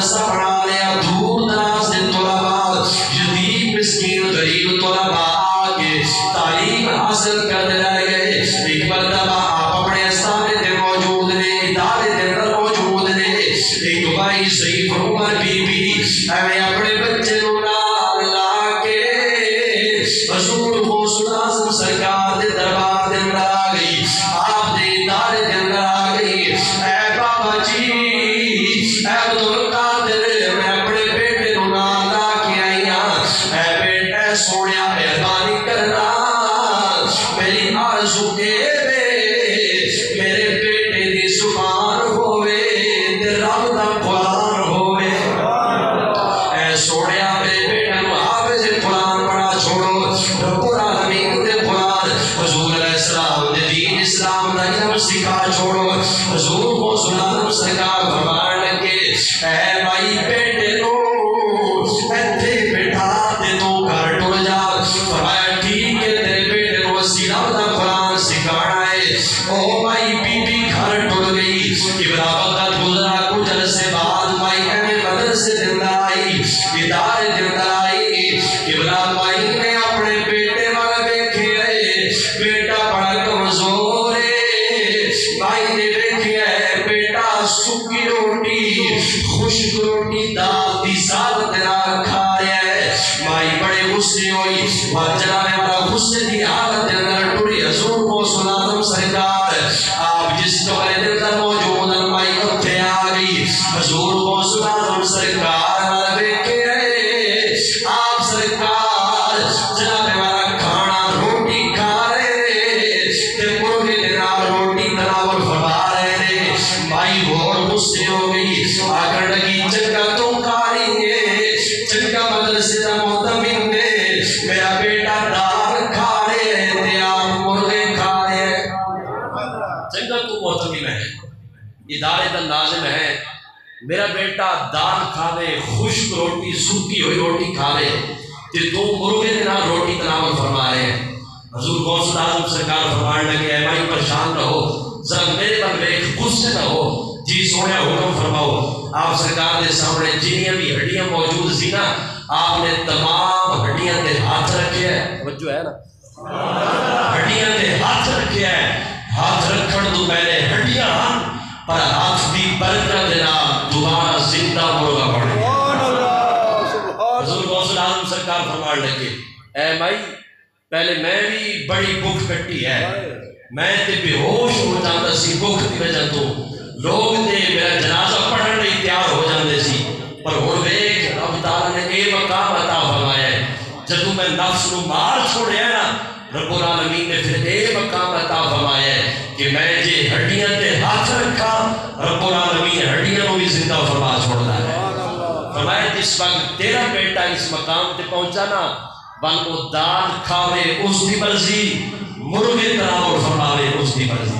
مدرسہ بنا لیا، دور دراز سے طلباء، یتیم مسکین غریب طلباء کے تعلیم حاصل کرتے رہ گئے۔ ایک مرتبہ آپ اپنے استانے دے موجود نے، ادارے دے اندر موجود نے، ایک بھائی ضعیف عمر بی بی میں اپنے بچے کو نال لا کے حضور غوث اعظم سرکار دے دربار دے اندر آ گئی، آپ دے ادارے دے اندر آ گئی۔ اے بابا جی، اے عبدالقادر، میں اپنے بیٹے کو نال لا کے آئی ہاں، اے بیٹے سونیا مہربانی کرنا، میری آرزو کے میرے بیٹے دی زبان ہوئے تے رب دا قرآن ہوئے۔ اے سونیا میرے بیٹے کو حافظ قرآن پڑھا چھوڑو، رب العالمین دے قرآن، حضور علیہ السلام دے دین اسلام دا علم سکھا چھوڑو۔ حضور غوث اعظم سرکار فرمان لگے، اے بھائی بیٹے کو ایتھے بٹھا دے تو گھر ٹر جا۔ فرمایا ٹھیک ہے، تیرے بیٹے کو سیرت دا قرآن سکھانا ہے۔ او بھائی بی بی گھر ٹر گئی، قبلہ وقت گزرا، کچھ عرصے بعد مائی اہل مدرسے دے اندر آئی، ادارے دے اندر آئی۔ قبلہ مائی نے اپنے بیٹے وال ویکھے، بیٹا بڑا کمزور ہے، مائی نے ویکھے بیٹا سکی روٹی خشک روٹی دال دی سالت نال کھا رہا ہے۔ مائی بڑے غصے ہوئی، جناب بڑا غصے دی حالت اندر ٹری حضور غوث اعظم سرکار آپ جس کمرے دے اندر موجود ہیں، مائی اتھے آ گئی۔ حضور غوث اعظم سرکار وال ویکھے آپ سرکار جناب والا کھانا روٹی کھا رہے تے مرغے دے نال روٹی تناول فرما رہے۔ مائی اور غصے ہو گئی، آکر لگی چنگا تو کاری ہے، چنگا مدرسے دا محتمم ہے، میرا بیٹا دال کھا رہے تے آپ مرغے کھا رہے۔ چنگا تو محتمم ہے، ادارے دا ناظم ہے، میرا بیٹا دال کھاوے، خشک روٹی سوکھی ہوئی روٹی کھاوے تے تو مرغے دے نال روٹی تناول فرما رہے ہیں۔ حضور غوث اعظم سرکار فرمان لگے، اے بھائی پریشان رہو، ذرا میرے بل ویکھ، غصے نہ ہو، جی سویا حکم فرماؤ۔ آپ سرکار دے سامنے جنیاں بھی ہڈیاں موجود سی نا، آپ نے تمام ہڈیاں تے ہاتھ رکھے ہے، توجہ ہے نا، ہڈیاں تے ہاتھ رکھے ہے۔ ہاتھ رکھن تو پہلے ہڈیاں پر ہاتھ دی برکت دے نال دوبارہ زندہ مرغا بن گیا۔ حضور غوث اعظم سرکار فرمان لگے، اے مائی پہلے میں بھی بڑی بھوک کٹی ہے، میں تے بے ہوش ہو جاتا سی بھوک دی وجہ تو، لوگ تے میرا جنازہ پڑھن لئی تیار ہو جاندے سی، پر ہن ویکھ رب تعالی نے اے مقام عطا فرمایا ہے، جدوں میں نفس نو مار چھوڑیا نا، رب العالمین نے پھر اے مقام عطا فرمایا ہے کہ میں جے ہڈیاں تے ہاتھ رکھا، رب العالمین ہڈیاں نو بھی زندہ فرما چھوڑتا ہے۔ فرمایا جس وقت تیرا بیٹا اس مقام تے پہنچا نا، بل وہ دال کھاوے اس دی مرضی، مرغے تناول فرماوے اس دی مرضی۔